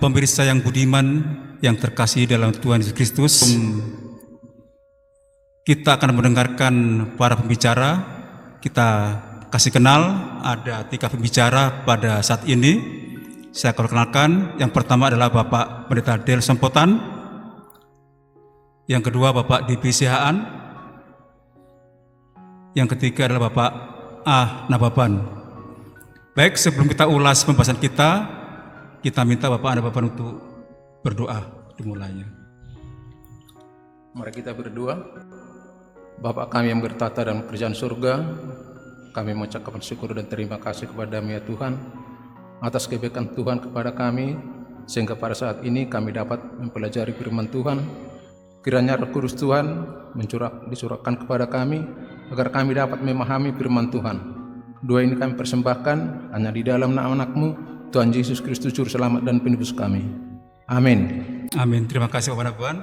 pemirsa yang budiman, yang terkasih dalam Tuhan Yesus Kristus, kita akan mendengarkan para pembicara. Kita kasih kenal, ada 3 pembicara pada saat ini. Saya akan perkenalkan. Yang pertama adalah Bapak Pendeta Del Sompotan. Yang kedua Bapak Dipi Sihaan. Yang ketiga adalah Bapak A. Nababan. Baik, sebelum kita ulas pembahasan kita minta Bapak A. Nababan untuk berdoa dimulainya. Mari kita berdoa. Bapa kami yang bertata dalam kerajaan surga, kami mengucapkan syukur dan terima kasih kepadamu ya Tuhan atas kebaikan Tuhan kepada kami, sehingga pada saat ini kami dapat mempelajari firman Tuhan. Kiranya Roh Kudus Tuhan disurahkan kepada kami agar kami dapat memahami firman Tuhan. Doa ini kami persembahkan hanya di dalam nama anak-Mu, Tuhan Yesus Kristus Juru Selamat dan Penebus kami. Amin. Amin. Terima kasih Bapak Nababan.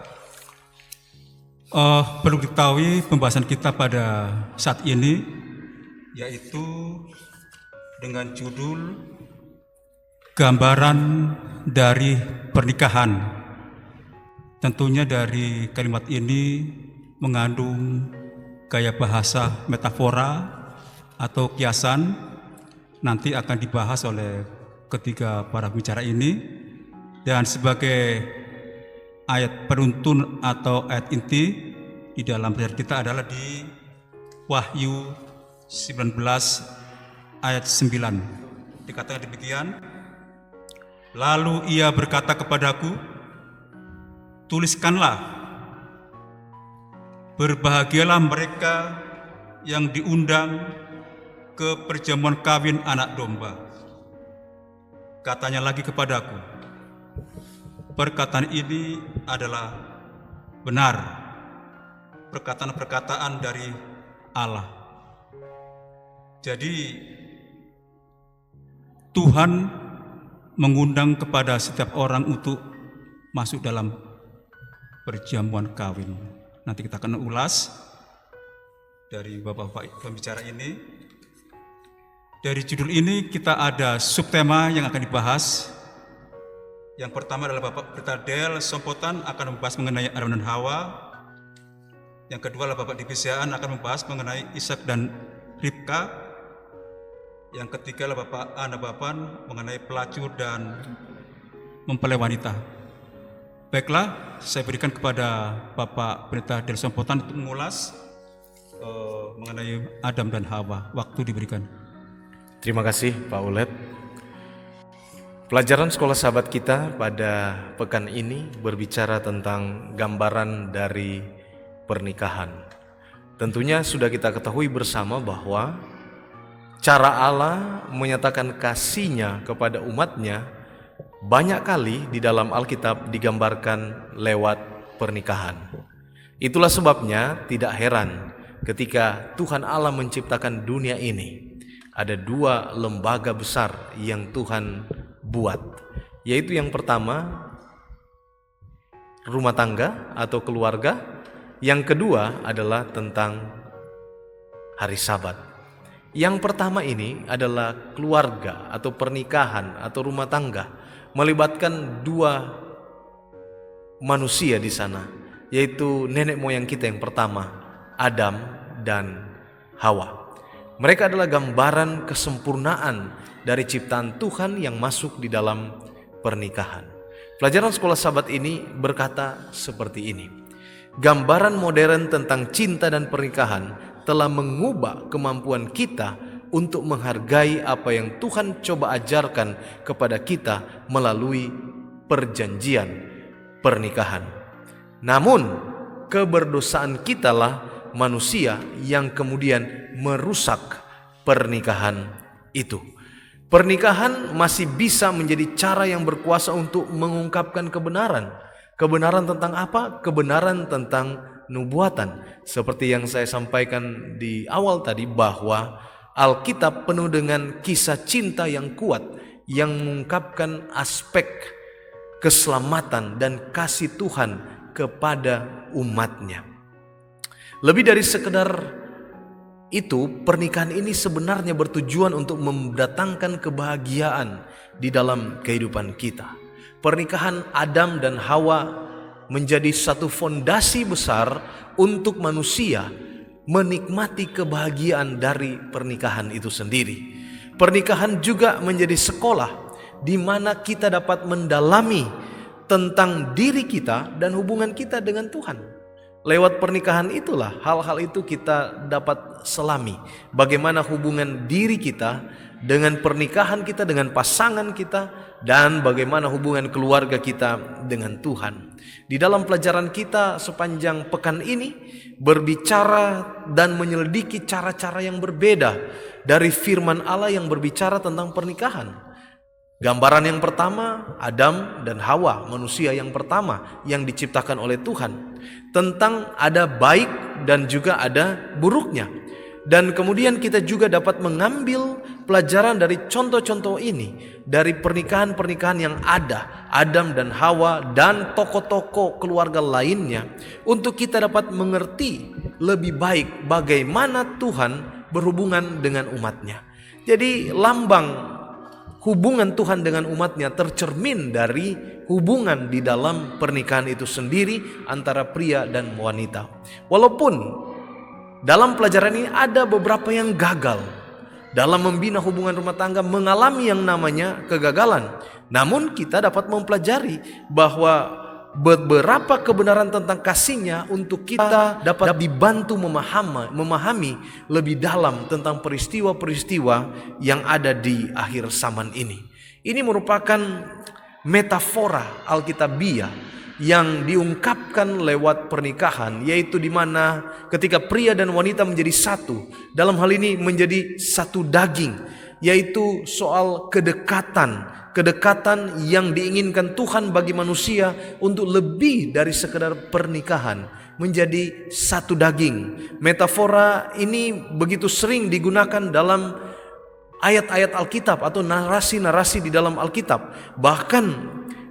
Perlu diketahui pembahasan kita pada saat ini yaitu dengan judul gambaran dari pernikahan. Tentunya dari kalimat ini mengandung gaya bahasa metafora atau kiasan. Nanti akan dibahas oleh ketiga para pembicara ini, dan sebagai ayat penuntun atau ayat inti di dalam pelajaran kita adalah di Wahyu 19 ayat 9. Dikatakan demikian, lalu ia berkata kepadaku, tuliskanlah, berbahagialah mereka yang diundang ke perjamuan kawin anak domba. Katanya lagi kepadaku, perkataan ini adalah benar, perkataan-perkataan dari Allah. Jadi Tuhan mengundang kepada setiap orang untuk masuk dalam perjamuan kawin. Nanti kita akan ulas dari bapak-bapak pembicara ini. Dari judul ini kita ada subtema yang akan dibahas. Yang pertama adalah Bapak Pendeta Del Sompotan akan membahas mengenai Adam dan Hawa. Yang kedua adalah Bapak Dipi Sihaan akan membahas mengenai Ishak dan Ribka. Yang ketiga adalah Bapak A. Nababan mengenai pelacur dan mempelai wanita. Baiklah, saya berikan kepada Bapak Pendeta Del Sompotan untuk mengulas mengenai Adam dan Hawa. Waktu diberikan. Terima kasih Pak Ulet. Pelajaran sekolah sahabat kita pada pekan ini berbicara tentang gambaran dari pernikahan. Tentunya sudah kita ketahui bersama bahwa cara Allah menyatakan kasih-Nya kepada umat-Nya banyak kali di dalam Alkitab digambarkan lewat pernikahan. Itulah sebabnya tidak heran ketika Tuhan Allah menciptakan dunia ini, ada 2 lembaga besar yang Tuhan buat, yaitu yang pertama rumah tangga atau keluarga, yang kedua adalah tentang hari Sabat. Yang pertama ini adalah keluarga atau pernikahan atau rumah tangga, melibatkan 2 manusia di sana, yaitu nenek moyang kita yang pertama, Adam dan Hawa. Mereka adalah gambaran kesempurnaan dari ciptaan Tuhan yang masuk di dalam pernikahan. Pelajaran sekolah sahabat ini berkata seperti ini. Gambaran modern tentang cinta dan pernikahan telah mengubah kemampuan kita untuk menghargai apa yang Tuhan coba ajarkan kepada kita melalui perjanjian pernikahan. Namun, keberdosaan kitalah manusia yang kemudian merusak pernikahan itu. Pernikahan masih bisa menjadi cara yang berkuasa untuk mengungkapkan kebenaran. Kebenaran tentang apa? Kebenaran tentang nubuatan. Seperti yang saya sampaikan di awal tadi, bahwa Alkitab penuh dengan kisah cinta yang kuat yang mengungkapkan aspek keselamatan dan kasih Tuhan kepada umat-Nya. Lebih dari sekedar itu, pernikahan ini sebenarnya bertujuan untuk mendatangkan kebahagiaan di dalam kehidupan kita. pernikahan Adam dan Hawa menjadi satu fondasi besar untuk manusia menikmati kebahagiaan dari pernikahan itu sendiri. Pernikahan juga menjadi sekolah di mana kita dapat mendalami tentang diri kita dan hubungan kita dengan Tuhan. Lewat pernikahan itulah hal-hal itu kita dapat selami. Bagaimana hubungan diri kita dengan pernikahan kita, dengan pasangan kita, dan bagaimana hubungan keluarga kita dengan Tuhan. Di dalam pelajaran kita sepanjang pekan ini berbicara dan menyelidiki cara-cara yang berbeda dari firman Allah yang berbicara tentang pernikahan. Gambaran yang pertama, Adam dan Hawa, manusia yang pertama yang diciptakan oleh Tuhan. Tentang ada baik dan juga ada buruknya. Dan kemudian kita juga dapat mengambil pelajaran dari contoh-contoh ini, dari pernikahan-pernikahan yang ada, Adam dan Hawa dan tokoh-tokoh keluarga lainnya, untuk kita dapat mengerti lebih baik bagaimana Tuhan berhubungan dengan umatnya. Jadi lambang hubungan Tuhan dengan umatnya tercermin dari hubungan di dalam pernikahan itu sendiri antara pria dan wanita. Walaupun dalam pelajaran ini ada beberapa yang gagal dalam membina hubungan rumah tangga, mengalami yang namanya kegagalan. Namun kita dapat mempelajari bahwa beberapa kebenaran tentang kasihnya untuk kita dapat dibantu memahami lebih dalam tentang peristiwa-peristiwa yang ada di akhir zaman ini. Ini merupakan metafora Alkitabiah yang diungkapkan lewat pernikahan, yaitu di mana ketika pria dan wanita menjadi satu, dalam hal ini menjadi satu daging, yaitu soal kedekatan yang diinginkan Tuhan bagi manusia untuk lebih dari sekedar pernikahan, menjadi satu daging. Metafora ini begitu sering digunakan dalam ayat-ayat Alkitab atau narasi-narasi di dalam Alkitab. Bahkan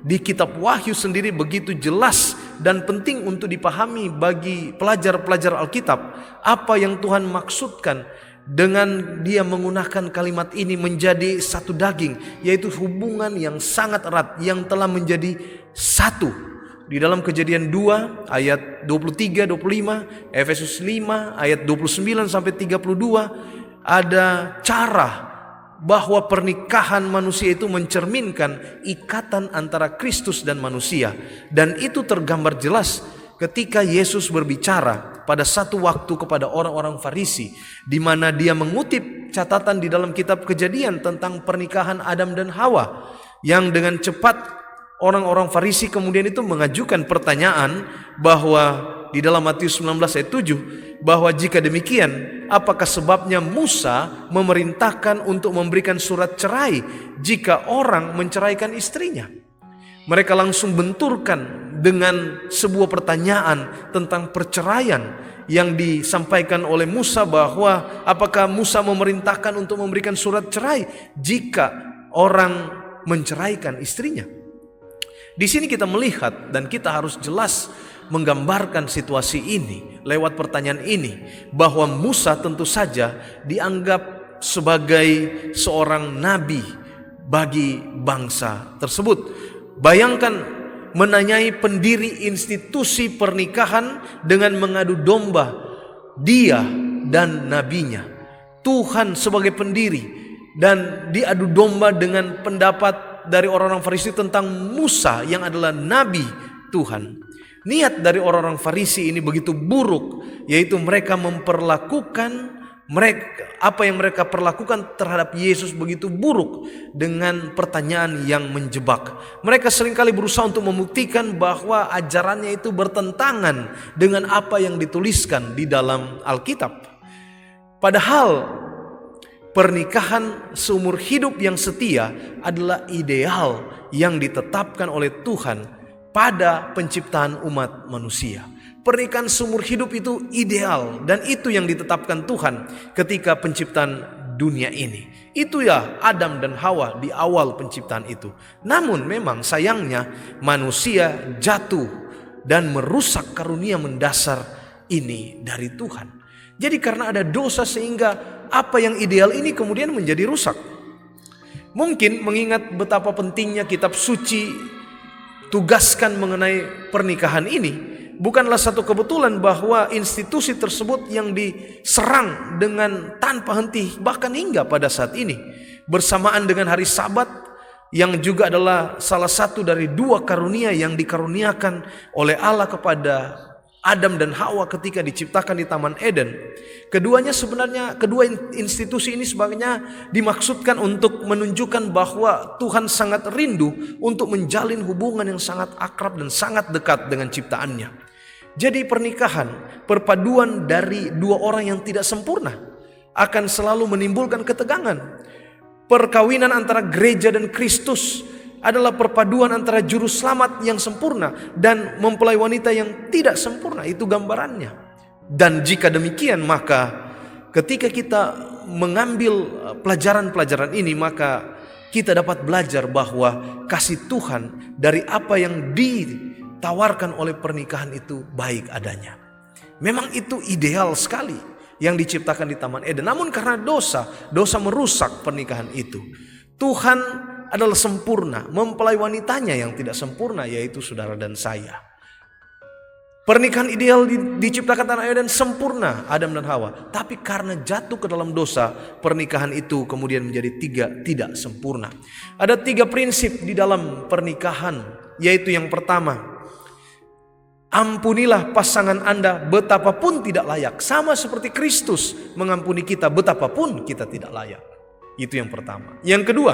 di kitab Wahyu sendiri begitu jelas dan penting untuk dipahami bagi pelajar-pelajar Alkitab apa yang Tuhan maksudkan dengan dia menggunakan kalimat ini, menjadi satu daging, yaitu hubungan yang sangat erat yang telah menjadi satu. Di dalam Kejadian 2 ayat 23-25, Efesus 5 ayat 29 sampai 32 ada cara bahwa pernikahan manusia itu mencerminkan ikatan antara Kristus dan manusia, dan itu tergambar jelas ketika Yesus berbicara pada satu waktu kepada orang-orang Farisi, di mana dia mengutip catatan di dalam kitab Kejadian tentang pernikahan Adam dan Hawa, yang dengan cepat orang-orang Farisi kemudian itu mengajukan pertanyaan bahwa di dalam Matius 19 ayat 7, bahwa jika demikian, apakah sebabnya Musa memerintahkan untuk memberikan surat cerai jika orang menceraikan istrinya? Mereka langsung benturkan dengan sebuah pertanyaan tentang perceraian yang disampaikan oleh Musa, bahwa apakah Musa memerintahkan untuk memberikan surat cerai jika orang menceraikan istrinya. Di sini kita melihat dan kita harus jelas menggambarkan situasi ini lewat pertanyaan ini, bahwa Musa tentu saja dianggap sebagai seorang nabi bagi bangsa tersebut. Bayangkan menanyai pendiri institusi pernikahan dengan mengadu domba dia dan nabinya. Tuhan sebagai pendiri dan diadu domba dengan pendapat dari orang-orang Farisi tentang Musa yang adalah nabi Tuhan. Niat dari orang-orang Farisi ini begitu buruk, yaitu mereka memperlakukan apa yang mereka perlakukan terhadap Yesus begitu buruk dengan pertanyaan yang menjebak. Mereka seringkali berusaha untuk membuktikan bahwa ajarannya itu bertentangan dengan apa yang dituliskan di dalam Alkitab. Padahal pernikahan seumur hidup yang setia adalah ideal yang ditetapkan oleh Tuhan pada penciptaan umat manusia. Pernikahan seumur hidup itu ideal, dan itu yang ditetapkan Tuhan ketika penciptaan dunia ini. Itu ya Adam dan Hawa di awal penciptaan itu. Namun memang sayangnya manusia jatuh dan merusak karunia mendasar ini dari Tuhan. Jadi karena ada dosa sehingga apa yang ideal ini kemudian menjadi rusak. Mungkin mengingat betapa pentingnya kitab suci tugaskan mengenai pernikahan ini, bukanlah satu kebetulan bahwa institusi tersebut yang diserang dengan tanpa henti bahkan hingga pada saat ini, bersamaan dengan hari Sabat yang juga adalah salah satu dari dua karunia yang dikaruniakan oleh Allah kepada Adam dan Hawa ketika diciptakan di Taman Eden. Keduanya sebenarnya, kedua institusi ini sebenarnya dimaksudkan untuk menunjukkan bahwa Tuhan sangat rindu untuk menjalin hubungan yang sangat akrab dan sangat dekat dengan ciptaannya. Jadi pernikahan, perpaduan dari dua orang yang tidak sempurna, akan selalu menimbulkan ketegangan. Perkawinan antara gereja dan Kristus adalah perpaduan antara juru selamat yang sempurna dan mempelai wanita yang tidak sempurna. Itu gambarannya. Dan jika demikian, maka ketika kita mengambil pelajaran-pelajaran ini, maka kita dapat belajar bahwa kasih Tuhan dari apa yang ditawarkan oleh pernikahan itu baik adanya. Memang itu ideal sekali yang diciptakan di Taman Eden. Namun karena dosa merusak pernikahan itu. Tuhan adalah sempurna, mempelai wanitanya yang tidak sempurna, yaitu saudara dan saya. Pernikahan ideal diciptakan Taman Eden sempurna, Adam dan Hawa. Tapi karena jatuh ke dalam dosa, pernikahan itu kemudian menjadi tidak sempurna. Ada 3 prinsip di dalam pernikahan, yaitu yang pertama, ampunilah pasangan Anda betapapun tidak layak. Sama seperti Kristus mengampuni kita betapapun kita tidak layak. Itu yang pertama. Yang kedua,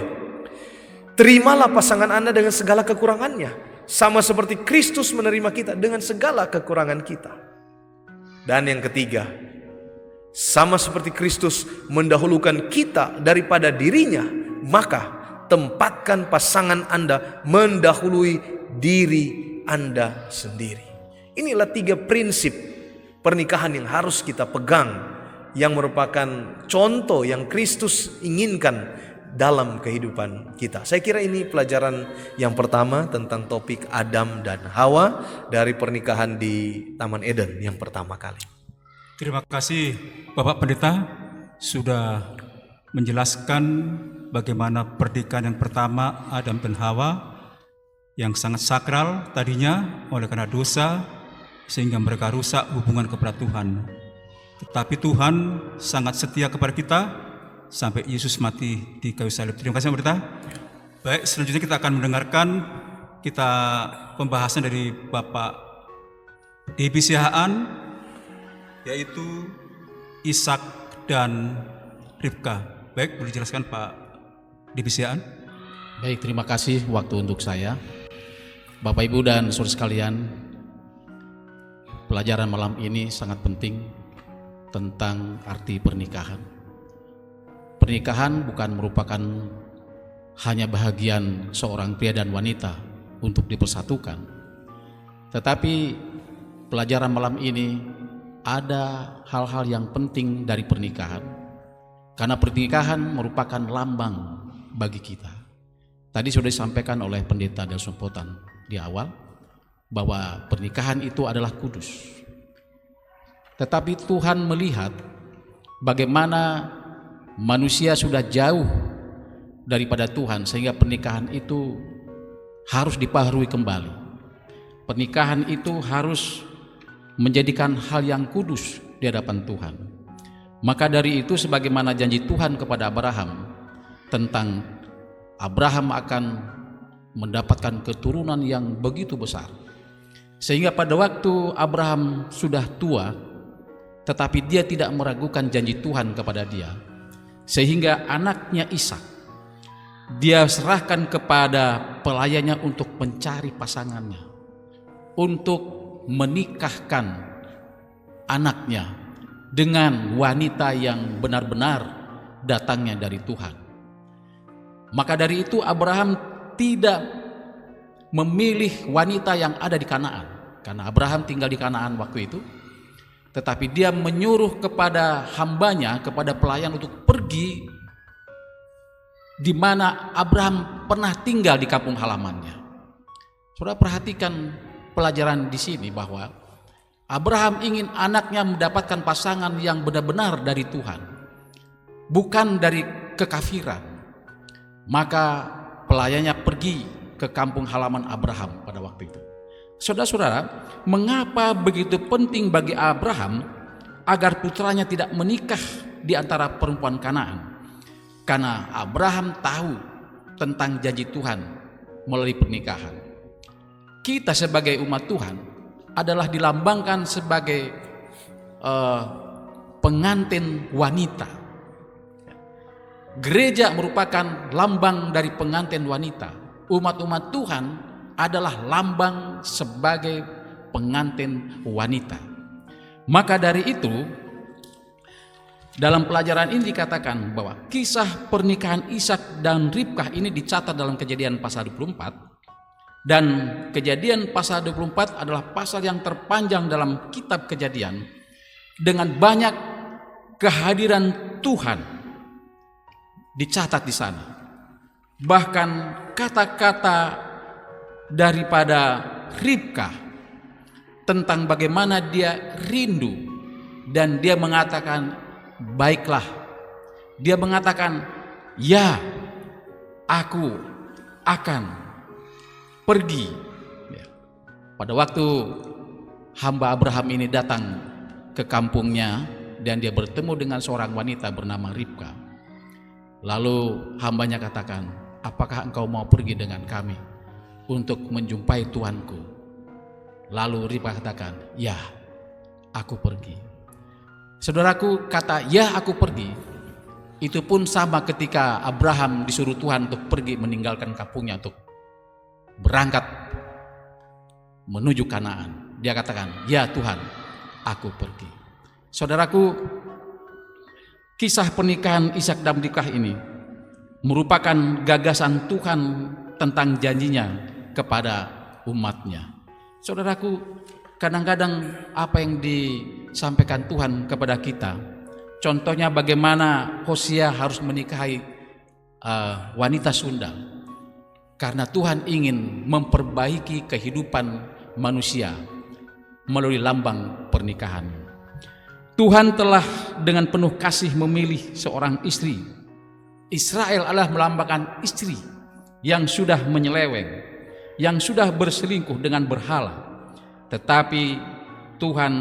terimalah pasangan Anda dengan segala kekurangannya. Sama seperti Kristus menerima kita dengan segala kekurangan kita. Dan yang ketiga, sama seperti Kristus mendahulukan kita daripada dirinya, maka tempatkan pasangan Anda mendahului diri Anda sendiri. Inilah 3 prinsip pernikahan yang harus kita pegang, yang merupakan contoh yang Kristus inginkan dalam kehidupan kita. Saya kira ini pelajaran yang pertama tentang topik Adam dan Hawa dari pernikahan di Taman Eden yang pertama kali. Terima kasih Bapak Pendeta sudah menjelaskan bagaimana pernikahan yang pertama Adam dan Hawa yang sangat sakral tadinya oleh karena dosa sehingga mereka rusak hubungan kepada Tuhan. Tetapi Tuhan sangat setia kepada kita sampai Yesus mati di kayu salib. Terima kasih Pendeta. Baik, selanjutnya kita akan mendengarkan pembahasan dari Bapak Debi Sihaan, yaitu Ishak dan Ribka. Baik, boleh dijelaskan Pak Debi Sihaan? Baik, terima kasih waktu untuk saya. Bapak Ibu dan saudara sekalian, pelajaran malam ini sangat penting tentang arti pernikahan. Pernikahan bukan merupakan hanya bahagian seorang pria dan wanita untuk dipersatukan. Tetapi pelajaran malam ini ada hal-hal yang penting dari pernikahan. Karena pernikahan merupakan lambang bagi kita. Tadi sudah disampaikan oleh Pendeta Delson Potan di awal bahwa pernikahan itu adalah kudus. Tetapi Tuhan melihat bagaimana manusia sudah jauh daripada Tuhan sehingga pernikahan itu harus dibaharui kembali. Pernikahan itu harus menjadikan hal yang kudus di hadapan Tuhan. Maka dari itu sebagaimana janji Tuhan kepada Abraham tentang Abraham akan mendapatkan keturunan yang begitu besar. Sehingga pada waktu Abraham sudah tua, tetapi dia tidak meragukan janji Tuhan kepada dia, sehingga anaknya Ishak dia serahkan kepada pelayannya untuk mencari pasangannya, untuk menikahkan anaknya dengan wanita yang benar-benar datangnya dari Tuhan. Maka dari itu Abraham tidak memilih wanita yang ada di Kanaan, karena Abraham tinggal di Kanaan waktu itu. Tetapi dia menyuruh kepada hambanya, kepada pelayan untuk pergi di mana Abraham pernah tinggal di kampung halamannya. Saudara perhatikan pelajaran di sini bahwa Abraham ingin anaknya mendapatkan pasangan yang benar-benar dari Tuhan, bukan dari kekafiran. Maka pelayannya pergi ke kampung halaman Abraham pada waktu itu. Saudara-saudara, mengapa begitu penting bagi Abraham agar putranya tidak menikah di antara perempuan Kanaan? Karena Abraham tahu tentang janji Tuhan melalui pernikahan. Kita sebagai umat Tuhan adalah dilambangkan sebagai pengantin wanita. Gereja merupakan lambang dari pengantin wanita. Umat-umat Tuhan adalah lambang sebagai pengantin wanita. Maka dari itu, dalam pelajaran ini dikatakan bahwa kisah pernikahan Ishak dan Ribkah ini dicatat dalam Kejadian pasal 24, dan Kejadian pasal 24 adalah pasal yang terpanjang dalam kitab Kejadian dengan banyak kehadiran Tuhan dicatat di sana. Bahkan kata-kata daripada Ribkah tentang bagaimana dia rindu dan dia mengatakan baiklah. Dia mengatakan, ya, aku akan pergi. Pada waktu hamba Abraham ini datang ke kampungnya dan dia bertemu dengan seorang wanita bernama Ribkah. Lalu hambanya katakan, apakah engkau mau pergi dengan kami untuk menjumpai tuanku? Lalu Ribkah katakan, ya, aku pergi. Saudaraku, kata ya aku pergi itu pun sama ketika Abraham disuruh Tuhan untuk pergi meninggalkan kampungnya untuk berangkat menuju Kanaan. Dia katakan, ya Tuhan, aku pergi. Saudaraku, kisah pernikahan Ishak dan Ribkah ini merupakan gagasan Tuhan tentang janjinya kepada umatnya. Saudaraku, kadang-kadang apa yang disampaikan Tuhan kepada kita, contohnya bagaimana Hosea harus menikahi wanita Sunda, karena Tuhan ingin memperbaiki kehidupan manusia melalui lambang pernikahan. Tuhan telah dengan penuh kasih memilih seorang istri. Israel adalah melambangkan istri yang sudah menyeleweng, yang sudah berselingkuh dengan berhala. Tetapi Tuhan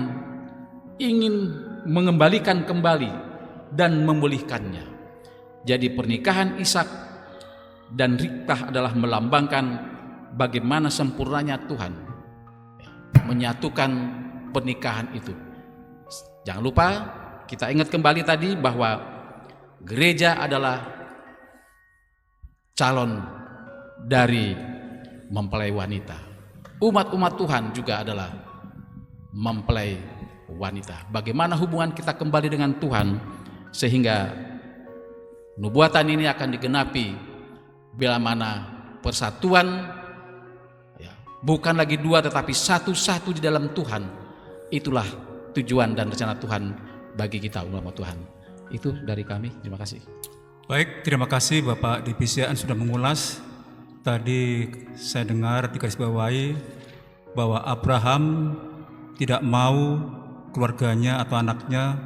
ingin mengembalikan kembali dan memulihkannya. Jadi pernikahan Ishak dan Ribkah adalah melambangkan bagaimana sempurnanya Tuhan menyatukan pernikahan itu. Jangan lupa kita ingat kembali tadi bahwa gereja adalah calon dari mempelai wanita. Umat-umat Tuhan juga adalah mempelai wanita. Bagaimana hubungan kita kembali dengan Tuhan sehingga nubuatan ini akan digenapi bila mana persatuan bukan lagi dua tetapi satu-satu di dalam Tuhan. Itulah tujuan dan rencana Tuhan bagi kita umat Tuhan. Itu dari kami, terima kasih. Baik, terima kasih Bapak Divisian sudah mengulas. Tadi saya dengar digarisbawahi bahwa Abraham tidak mau keluarganya atau anaknya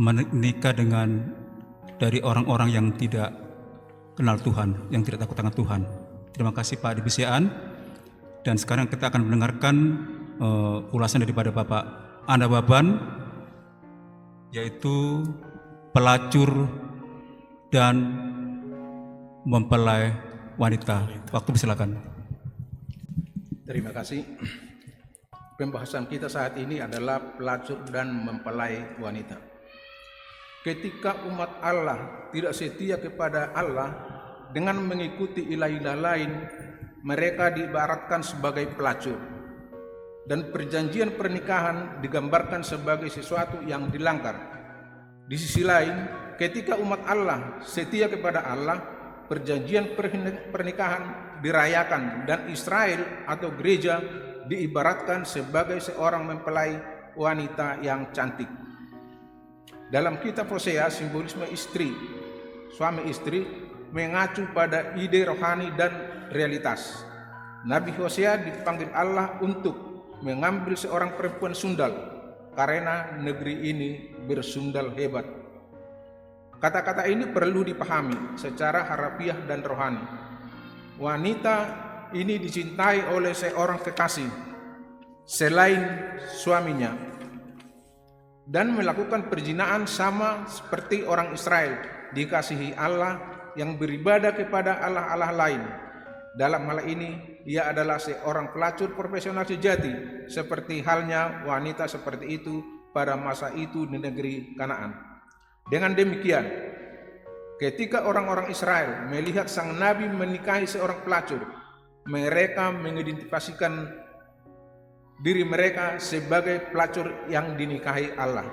menikah dengan dari orang-orang yang tidak kenal Tuhan, yang tidak takut akan Tuhan. Terima kasih Pak Divisian. Dan sekarang kita akan mendengarkan ulasan daripada Bapak Anda Baban, yaitu pelacur dan mempelai wanita. Waktu silakan. Terima kasih. Pembahasan kita saat ini adalah pelacur dan mempelai wanita. Ketika umat Allah tidak setia kepada Allah dengan mengikuti ilah-ilah lain, mereka diibaratkan sebagai pelacur. Dan perjanjian pernikahan digambarkan sebagai sesuatu yang dilanggar. Di sisi lain, ketika umat Allah setia kepada Allah, perjanjian pernikahan dirayakan dan Israel atau gereja diibaratkan sebagai seorang mempelai wanita yang cantik. Dalam kitab Hosea, simbolisme istri, suami istri mengacu pada ide rohani dan realitas. Nabi Hosea dipanggil Allah untuk mengambil seorang perempuan sundal karena negeri ini bersundal hebat. Kata-kata ini perlu dipahami secara harafiah dan rohani. Wanita ini dicintai oleh seorang kekasih selain suaminya dan melakukan perzinahan sama seperti orang Israel dikasihi Allah yang beribadah kepada Allah-Allah lain. Dalam hal ini ia adalah seorang pelacur profesional sejati, seperti halnya wanita seperti itu pada masa itu di negeri Kanaan. Dengan demikian, ketika orang-orang Israel melihat sang nabi menikahi seorang pelacur, mereka mengidentifikasikan diri mereka sebagai pelacur yang dinikahi Allah.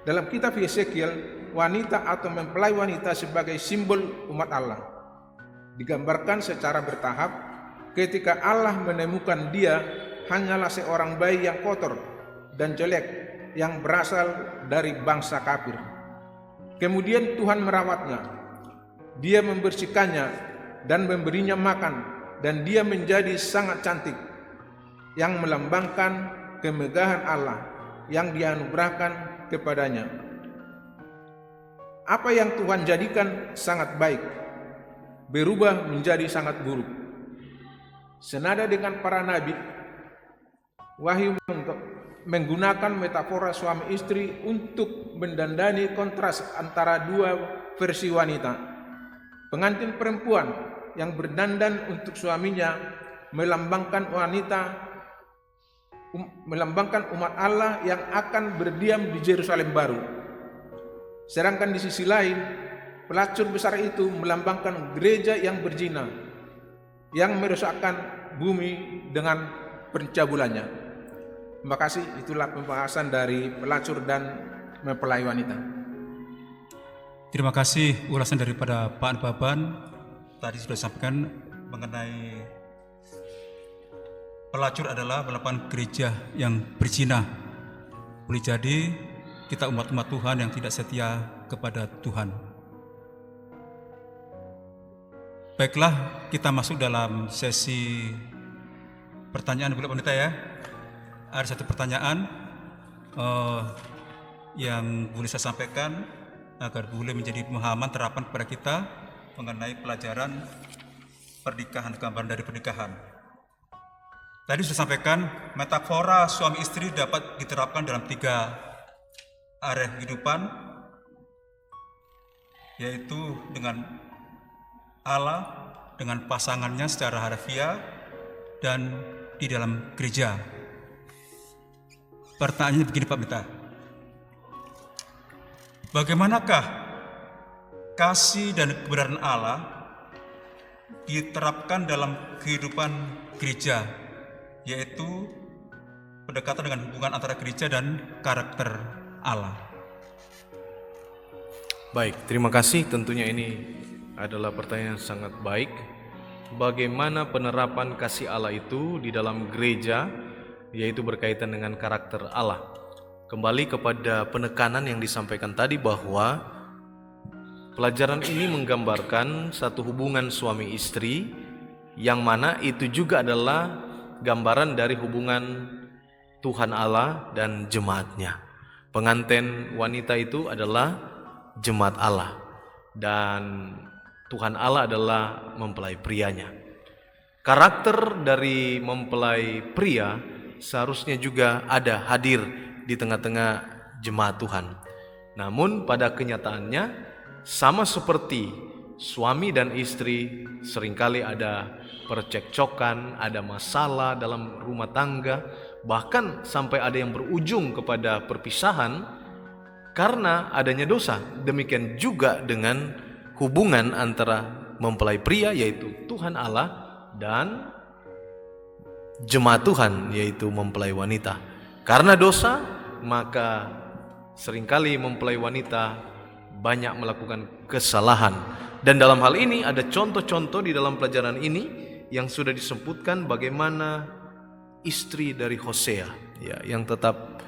Dalam kitab Yeskiel, wanita atau mempelai wanita sebagai simbol umat Allah digambarkan secara bertahap. Ketika Allah menemukan dia hanyalah seorang bayi yang kotor dan jelek yang berasal dari bangsa kafir. Kemudian Tuhan merawatnya, dia membersihkannya dan memberinya makan, dan dia menjadi sangat cantik, yang melambangkan kemegahan Allah yang dianugerahkan kepadanya. Apa yang Tuhan jadikan sangat baik berubah menjadi sangat buruk. Senada dengan para nabi, Wahyu menggunakan metafora suami istri untuk mendandani kontras antara dua versi wanita. Pengantin perempuan yang berdandan untuk suaminya melambangkan umat Allah yang akan berdiam di Yerusalem baru. Sedangkan di sisi lain, pelacur besar itu melambangkan gereja yang berzina, yang merusakkan bumi dengan pencabulannya. Terima kasih, itulah pembahasan dari pelacur dan mempelai wanita. Terima kasih ulasan daripada Pak Baban. Tadi sudah disampaikan mengenai pelacur adalah melakukan gereja yang berzina. Boleh jadi kita umat-umat Tuhan yang tidak setia kepada Tuhan. Baiklah, kita masuk dalam sesi pertanyaan boleh pendeta ya. Ada satu pertanyaan yang boleh saya sampaikan agar boleh menjadi pemahaman terapan kepada kita mengenai pelajaran pernikahan, gambaran dari pernikahan. Tadi sudah sampaikan metafora suami istri dapat diterapkan dalam 3 area kehidupan, yaitu dengan Allah, dengan pasangannya secara harfiah, dan di dalam gereja. Pertanyaannya begini Pak Pendeta, bagaimanakah kasih dan kebenaran Allah diterapkan dalam kehidupan gereja, yaitu pendekatan dengan hubungan antara gereja dan karakter Allah? Baik, terima kasih. Tentunya ini adalah pertanyaan yang sangat baik. Bagaimana penerapan kasih Allah itu di dalam gereja, yaitu berkaitan dengan karakter Allah. Kembali kepada penekanan yang disampaikan tadi bahwa pelajaran ini menggambarkan satu hubungan suami istri, yang mana itu juga adalah gambaran dari hubungan Tuhan Allah dan jemaatnya. Pengantin wanita itu adalah jemaat Allah, dan Tuhan Allah adalah mempelai prianya. Karakter dari mempelai pria seharusnya juga ada hadir di tengah-tengah jemaat Tuhan. Namun pada kenyataannya sama seperti suami dan istri, seringkali ada percekcokan, ada masalah dalam rumah tangga, bahkan sampai ada yang berujung kepada perpisahan karena adanya dosa. Demikian juga dengan hubungan antara mempelai pria, yaitu Tuhan Allah, dan jemaat Tuhan, yaitu mempelai wanita. Karena dosa, maka seringkali mempelai wanita banyak melakukan kesalahan. Dan dalam hal ini ada contoh-contoh di dalam pelajaran ini yang sudah disebutkan bagaimana istri dari Hosea, ya, yang tetap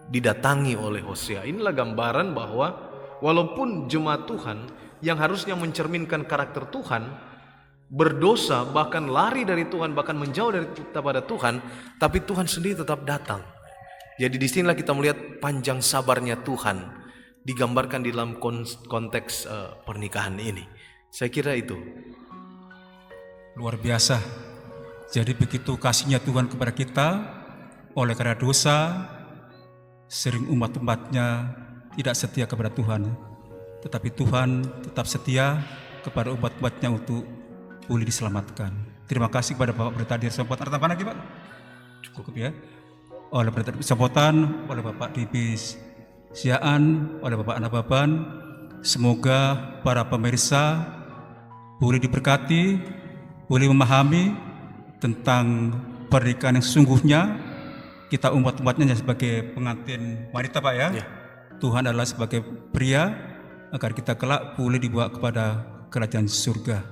didatangi oleh Hosea. Inilah gambaran bahwa walaupun jemaat Tuhan yang harusnya mencerminkan karakter Tuhan berdosa, bahkan lari dari Tuhan, bahkan menjauh dari kepada Tuhan, tapi Tuhan sendiri tetap datang. Jadi di sinilah kita melihat panjang sabarnya Tuhan digambarkan di dalam konteks pernikahan ini. Saya kira itu. luar biasa. Jadi begitu kasihnya Tuhan kepada kita, oleh karena dosa, sering umat-umatnya tidak setia kepada Tuhan. Tetapi Tuhan tetap setia kepada umat-umatnya untuk boleh diselamatkan. Terima kasih kepada Bapak Pendeta Dirsampotan. Ada tambahan lagi, Pak? Cukup ya. Oleh Pendeta Dirsampotan, oleh Bapak Dibis Siaan, oleh Bapak Anababan, semoga para pemirsa boleh diberkati, boleh memahami tentang pernikahan yang sesungguhnya. Kita umat-umatnya sebagai pengantin wanita, Pak ya. Tuhan adalah sebagai pria, agar kita kelak boleh dibawa kepada kerajaan surga.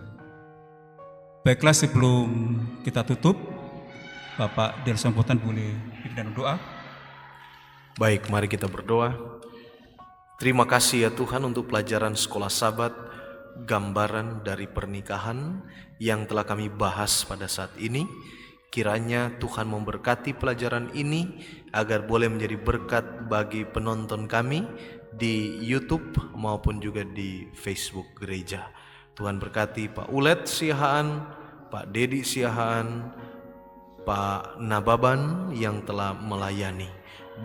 Baiklah, sebelum kita tutup, Bapak Dirsampotan boleh pimpin doa. Baik, mari kita berdoa. Terima kasih ya Tuhan untuk pelajaran sekolah Sabat, gambaran dari pernikahan yang telah kami bahas pada saat ini. Kiranya Tuhan memberkati pelajaran ini agar boleh menjadi berkat bagi penonton kami di YouTube maupun juga di Facebook gereja. Tuhan berkati Pak Ulet Siahaan, Pak Dedi Siahaan, Pak Nababan yang telah melayani.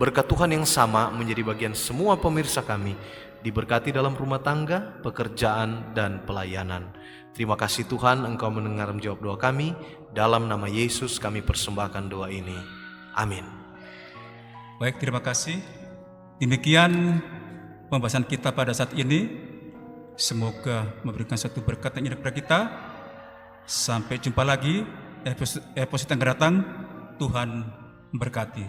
Berkat Tuhan yang sama menjadi bagian semua pemirsa kami, diberkati dalam rumah tangga, pekerjaan, dan pelayanan. Terima kasih Tuhan, Engkau mendengar menjawab doa kami. Dalam nama Yesus kami persembahkan doa ini. Amin. Baik, terima kasih. Demikian pembahasan kita pada saat ini. Semoga memberikan satu berkat yang indah kepada kita. Sampai jumpa lagi episode yang akan datang. Tuhan memberkati.